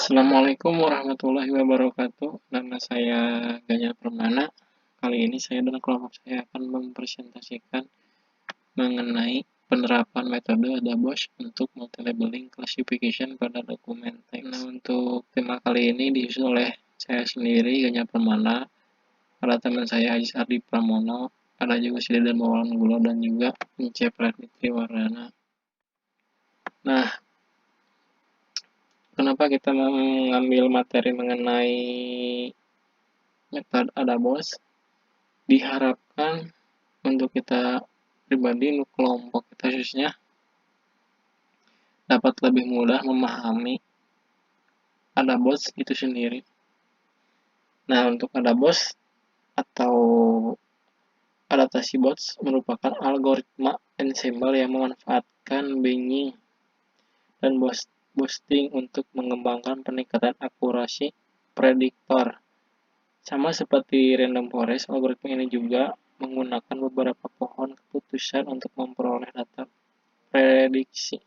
Assalamualaikum warahmatullahi wabarakatuh. Nama saya Ganjar Permana. Kali ini saya dan kelompok saya akan mempresentasikan mengenai penerapan metode ADABOS untuk multi-labeling classification pada dokumen teks. Nah, untuk tema kali ini diisi oleh saya sendiri, Ganjar Permana, ada teman saya Ajis Ardi Pramono, ada juga Sidi dan Mawalan Gulo, dan juga Ince Pratnitri Wardana. Nah, kenapa kita mengambil materi mengenai metode ADABOS? Diharapkan untuk kita pribadi, untuk kelompok kita khususnya, dapat lebih mudah memahami ADABOS itu sendiri. Nah, untuk ADABOS atau adaptasi BOS merupakan algoritma ensemble yang memanfaatkan Binning dan boosting untuk mengembangkan peningkatan akurasi prediktor. Sama seperti random forest, algoritma ini juga menggunakan beberapa pohon keputusan untuk memperoleh data prediksi.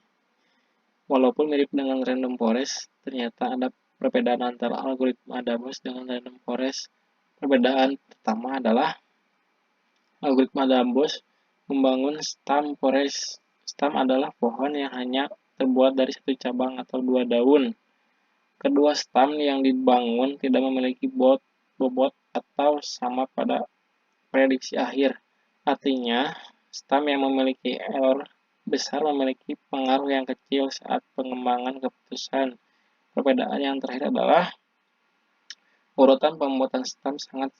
Walaupun mirip dengan random forest, ternyata ada perbedaan antara algoritma ADABOS dengan random forest. Perbedaan pertama adalah algoritma ADABOS membangun stem forest. Stem adalah pohon yang hanya terbuat dari satu cabang atau dua daun. Kedua stem yang dibangun tidak memiliki bobot atau sama pada prediksi akhir. Artinya, stem yang memiliki error besar memiliki pengaruh yang kecil saat pengembangan keputusan. Perbedaan yang terakhir adalah urutan pembuatan stem sangat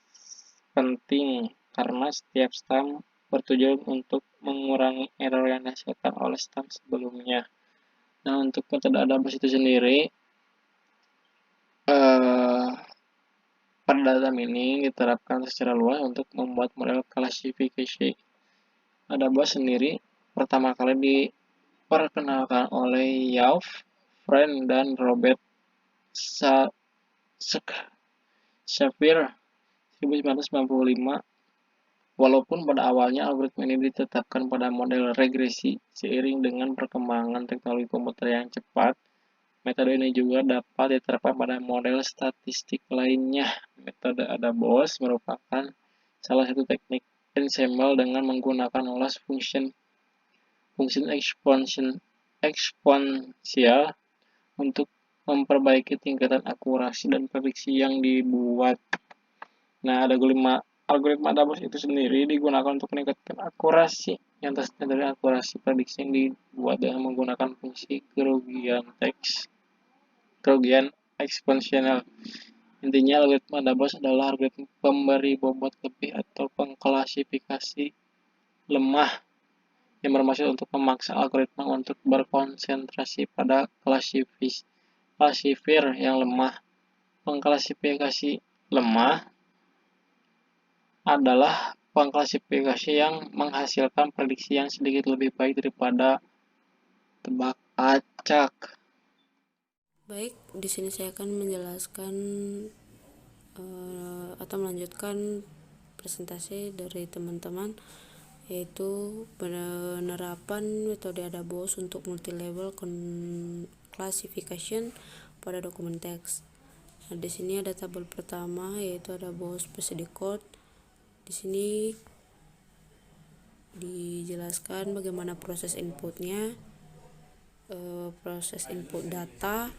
penting karena setiap stem bertujuan untuk mengurangi error yang dihasilkan oleh stem sebelumnya. Nah, untuk metode ADABOS itu sendiri, paradigm ini diterapkan secara luas untuk membuat model klasifikasi. ADABOS sendiri pertama kali diperkenalkan oleh Yauv, Friend, dan Robert Shafir 1995. Walaupun pada awalnya algoritma ini ditetapkan pada model regresi, seiring dengan perkembangan teknologi komputer yang cepat, metode ini juga dapat diterapkan pada model statistik lainnya. Metode ADABOS merupakan salah satu teknik ensemble dengan menggunakan loss function eksponensial untuk memperbaiki tingkatan akurasi dan prediksi yang dibuat. Nah, algoritma ADABOS itu sendiri digunakan untuk meningkatkan akurasi yang tersedia dari akurasi prediksi yang dibuat dengan menggunakan fungsi kerugian eksponensial. Intinya, algoritma ADABOS adalah algoritma pemberi bobot lebih atau pengklasifikasi lemah yang bermaksud untuk memaksa algoritma untuk berkonsentrasi pada klasifir yang lemah. Pengklasifikasi lemah adalah pengklasifikasi yang menghasilkan prediksi yang sedikit lebih baik daripada tebak acak. Baik, di sini saya akan menjelaskan atau melanjutkan presentasi dari teman-teman, yaitu penerapan metode ADABOS untuk multi-level classification pada dokumen teks. Nah, di sini ada tabel pertama yaitu ADABOS procedure code. Di sini dijelaskan bagaimana proses inputnya, proses input data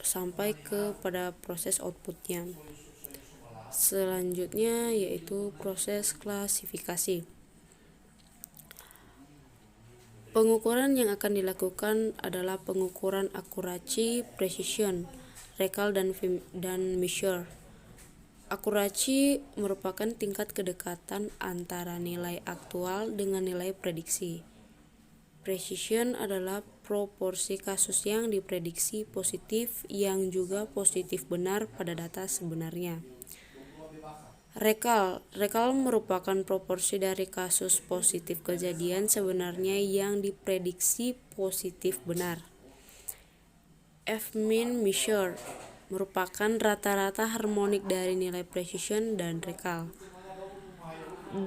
sampai kepada proses outputnya. Selanjutnya yaitu proses klasifikasi. Pengukuran yang akan dilakukan adalah pengukuran akurasi, precision, recall, dan measure. Akurasi merupakan tingkat kedekatan antara nilai aktual dengan nilai prediksi. Precision adalah proporsi kasus yang diprediksi positif yang juga positif benar pada data sebenarnya. Recall merupakan proporsi dari kasus positif kejadian sebenarnya yang diprediksi positif benar. F-min measure merupakan rata-rata harmonik dari nilai precision dan recall.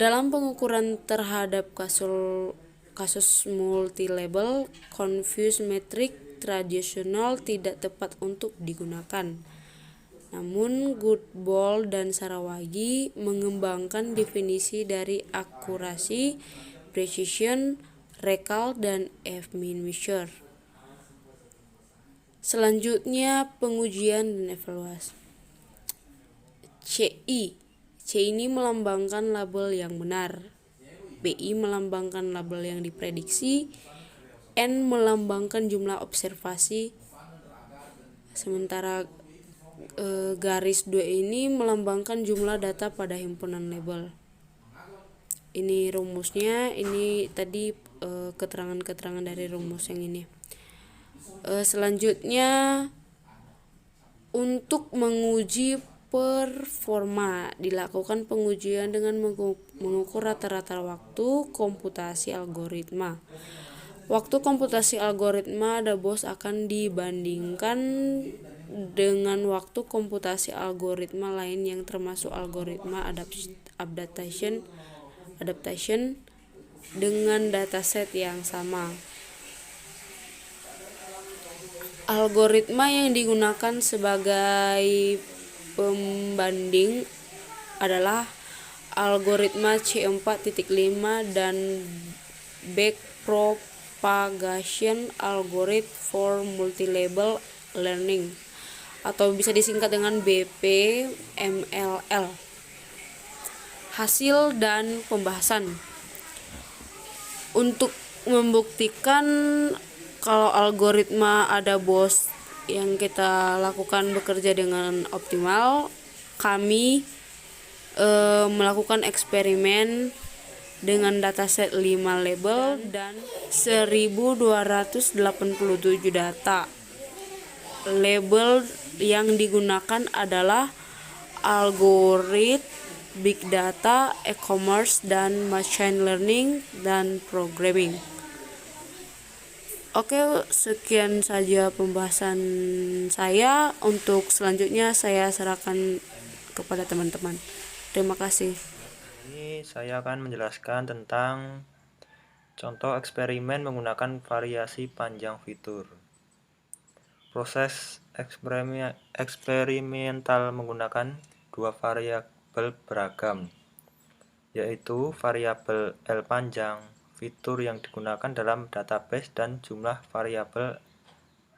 Dalam pengukuran terhadap kasus multi-level confuse metric tradisional tidak tepat untuk digunakan. Namun Goodall dan Sarawagi mengembangkan definisi dari akurasi, precision, recall, dan F-min measure. Selanjutnya pengujian dan evaluasi. CI ini melambangkan label yang benar. BI melambangkan label yang diprediksi. N melambangkan jumlah observasi. Sementara garis 2 ini melambangkan jumlah data pada himpunan label. Ini rumusnya, ini tadi keterangan-keterangan dari rumus yang ini. Selanjutnya untuk menguji performa, dilakukan pengujian dengan mengukur rata-rata waktu komputasi algoritma. Waktu komputasi algoritma DABOS akan dibandingkan dengan waktu komputasi algoritma lain yang termasuk algoritma adaptation dengan dataset yang sama. Algoritma yang digunakan sebagai pembanding adalah algoritma C4.5 dan Backpropagation Algorithm for Multilabel Learning, atau bisa disingkat dengan BPMLL. Hasil dan pembahasan. Untuk membuktikan kalau algoritma DABOS yang kita lakukan bekerja dengan optimal, kami melakukan eksperimen dengan dataset 5 label dan 1287 data. Label yang digunakan adalah algoritma, big data, e-commerce, dan machine learning dan programming. Oke, sekian saja pembahasan saya. Untuk selanjutnya saya serahkan kepada teman-teman. Terima kasih. Ini saya akan menjelaskan tentang contoh eksperimen menggunakan variasi panjang fitur. Proses eksperimental menggunakan dua variabel beragam, yaitu variabel L panjang, fitur yang digunakan dalam database, dan jumlah variabel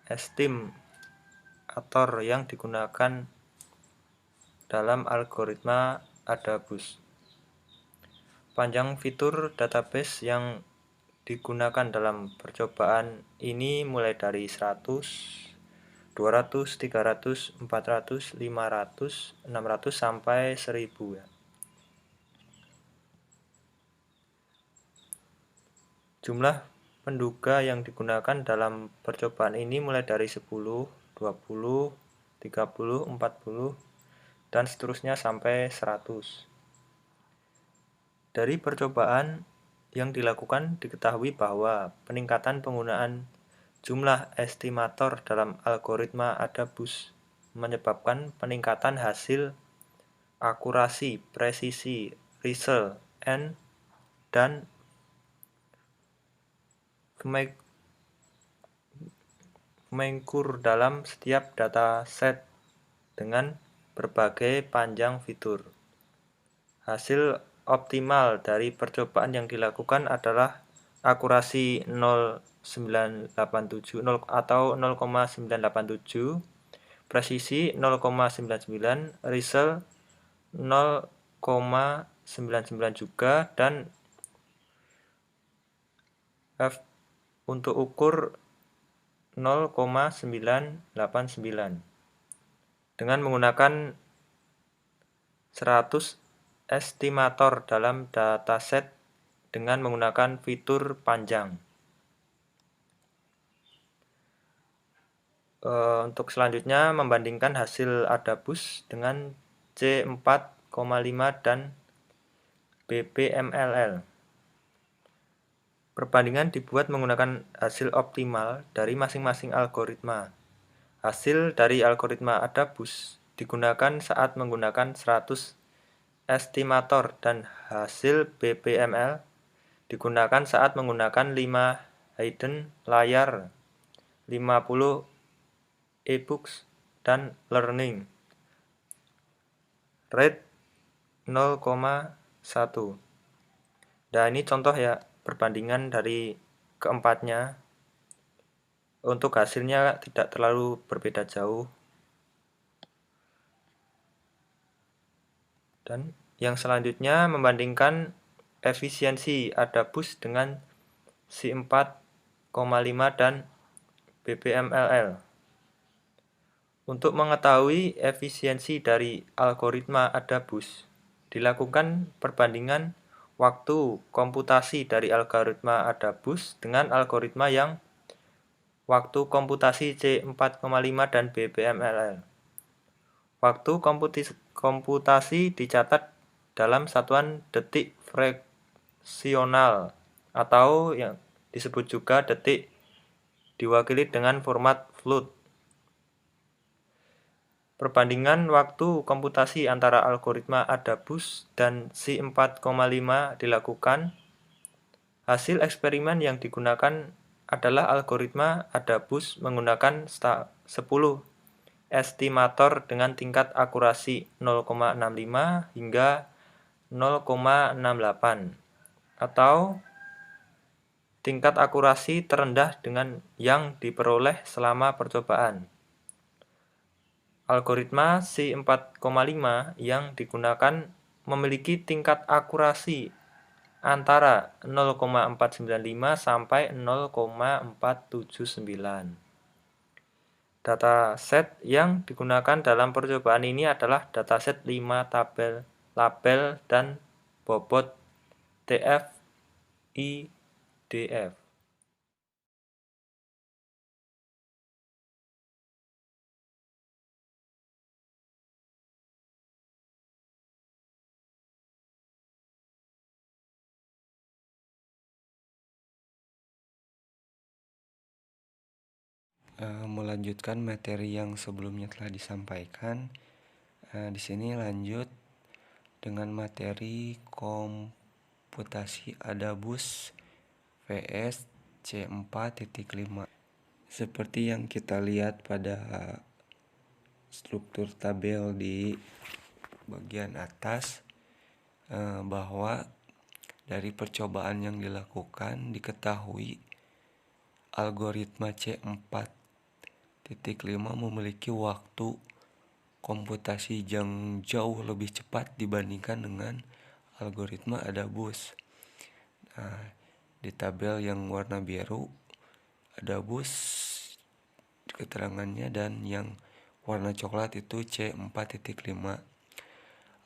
estimator yang digunakan dalam algoritma DABOS. Panjang fitur database yang digunakan dalam percobaan ini mulai dari 100, 200, 300, 400, 500, 600 sampai 1000 ya. Jumlah penduga yang digunakan dalam percobaan ini mulai dari 10, 20, 30, 40, dan seterusnya sampai 100. Dari percobaan yang dilakukan diketahui bahwa peningkatan penggunaan jumlah estimator dalam algoritma DABOS menyebabkan peningkatan hasil, akurasi, presisi, result, N, dan mengukur dalam setiap dataset dengan berbagai panjang fitur. Hasil optimal dari percobaan yang dilakukan adalah akurasi 0,987 atau 0,987, presisi 0,99, result 0,99 juga, dan F untuk ukur 0,989 dengan menggunakan 100 estimator dalam dataset dengan menggunakan fitur panjang. Untuk selanjutnya membandingkan hasil DABOS dengan C4,5 dan BPMLL. Perbandingan dibuat menggunakan hasil optimal dari masing-masing algoritma. Hasil dari algoritma DABOS digunakan saat menggunakan 100 estimator dan hasil BPML digunakan saat menggunakan 5 hidden layer 50 e-books, dan learning rate 0,1. Nah, ini contoh ya, perbandingan dari keempatnya. Untuk hasilnya tidak terlalu berbeda jauh. Dan yang selanjutnya membandingkan efisiensi Adabus dengan Si 4,5 dan BPMLL. Untuk mengetahui efisiensi dari algoritma Adabus, dilakukan perbandingan waktu komputasi dari algoritma Adabus dengan algoritma yang waktu komputasi C4,5 dan BPMLL. Waktu komputasi dicatat dalam satuan detik fraksional atau yang disebut juga detik diwakili dengan format float. Perbandingan waktu komputasi antara algoritma Adabus dan Si 4,5 dilakukan. Hasil eksperimen yang digunakan adalah algoritma Adabus menggunakan 10 estimator dengan tingkat akurasi 0,65 hingga 0,68 atau tingkat akurasi terendah dengan yang diperoleh selama percobaan. Algoritma Si 4,5 yang digunakan memiliki tingkat akurasi antara 0,495 sampai 0,479. Dataset yang digunakan dalam percobaan ini adalah dataset 5 tabel label dan bobot TF IDF. Melanjutkan materi yang sebelumnya telah disampaikan, di sini lanjut dengan materi komputasi Adabus vs C4.5. Seperti yang kita lihat pada struktur tabel di bagian atas, bahwa dari percobaan yang dilakukan diketahui algoritma C4.5 memiliki waktu komputasi yang jauh lebih cepat dibandingkan dengan algoritma Adabus. Nah, di tabel yang warna biru Adabus keterangannya, dan yang warna coklat itu C4.5.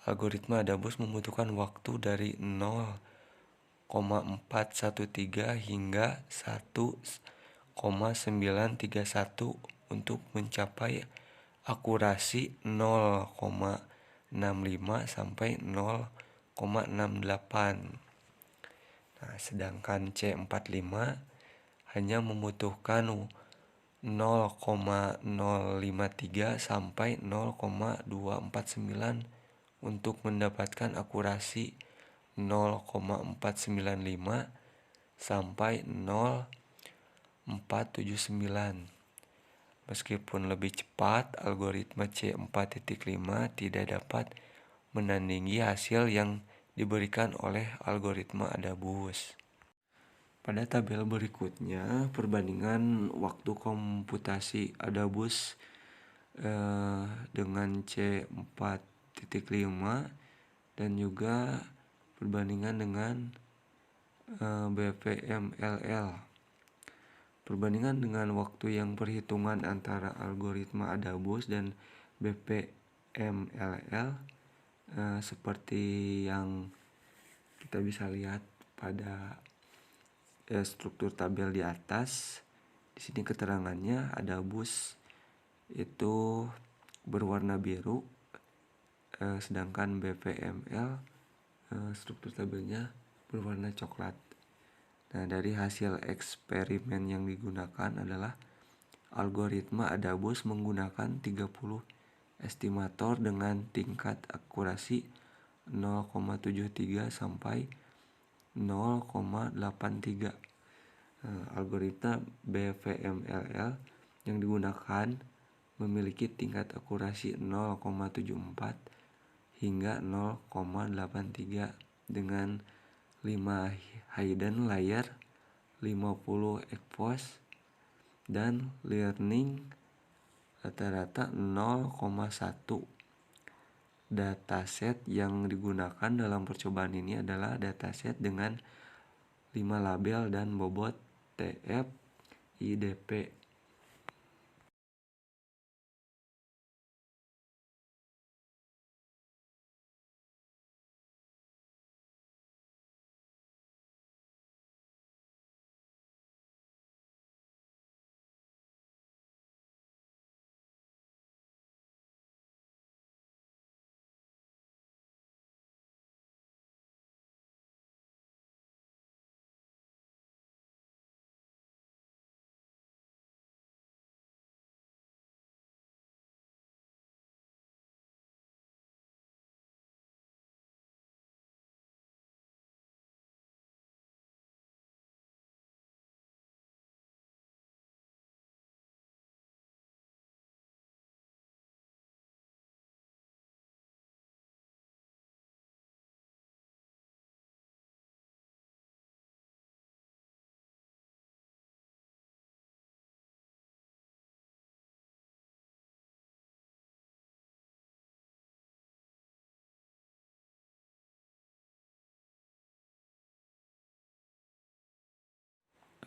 Algoritma Adabus membutuhkan waktu dari 0,413 hingga 1,931 untuk mencapai akurasi 0,65 sampai 0,68. Nah, sedangkan C45 hanya membutuhkan 0,053 sampai 0,249 untuk mendapatkan akurasi 0,495 sampai 0,479. Meskipun lebih cepat, algoritma C4.5 tidak dapat menandingi hasil yang diberikan oleh algoritma Adabus. Pada tabel berikutnya, perbandingan waktu komputasi Adabus dengan C4.5 dan juga perbandingan dengan BPMLL. Perbandingan dengan waktu yang perhitungan antara algoritma Adabus dan BPMLL seperti yang kita bisa lihat pada struktur tabel di atas. Di sini keterangannya Adabus itu berwarna biru, sedangkan BPML struktur tabelnya berwarna coklat. Nah, dari hasil eksperimen yang digunakan adalah algoritma Adabus menggunakan 30 estimator dengan tingkat akurasi 0,73 sampai 0,83. Algoritma BVMLL yang digunakan memiliki tingkat akurasi 0,74 hingga 0,83 dengan 5 hidden layer, 50 expose, dan learning rata-rata 0,1. Dataset yang digunakan dalam percobaan ini adalah dataset dengan 5 label dan bobot TF IDP.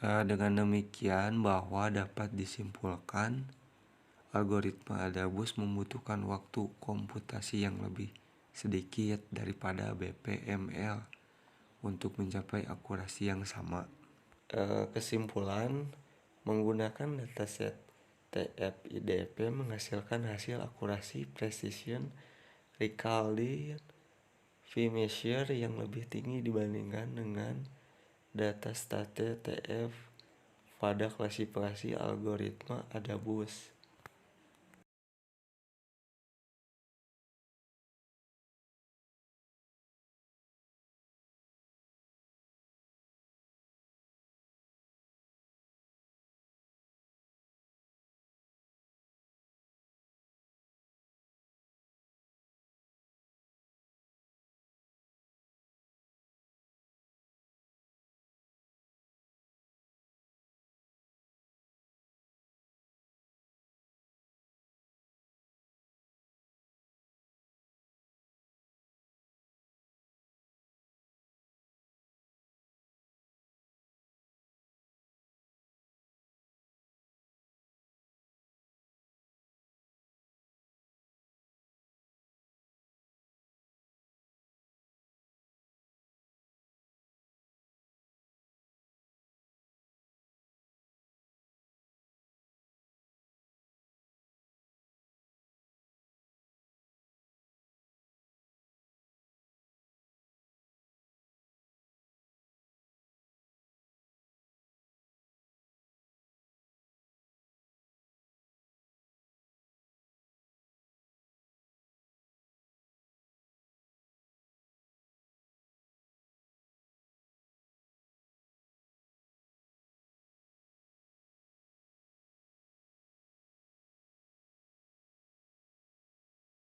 Dengan demikian bahwa dapat disimpulkan algoritma ADABUS membutuhkan waktu komputasi yang lebih sedikit daripada BPML untuk mencapai akurasi yang sama. Kesimpulan, menggunakan dataset TF-IDP menghasilkan hasil akurasi precision recalling V-measure yang lebih tinggi dibandingkan dengan datastate TF pada klasifikasi algoritma ADABUS.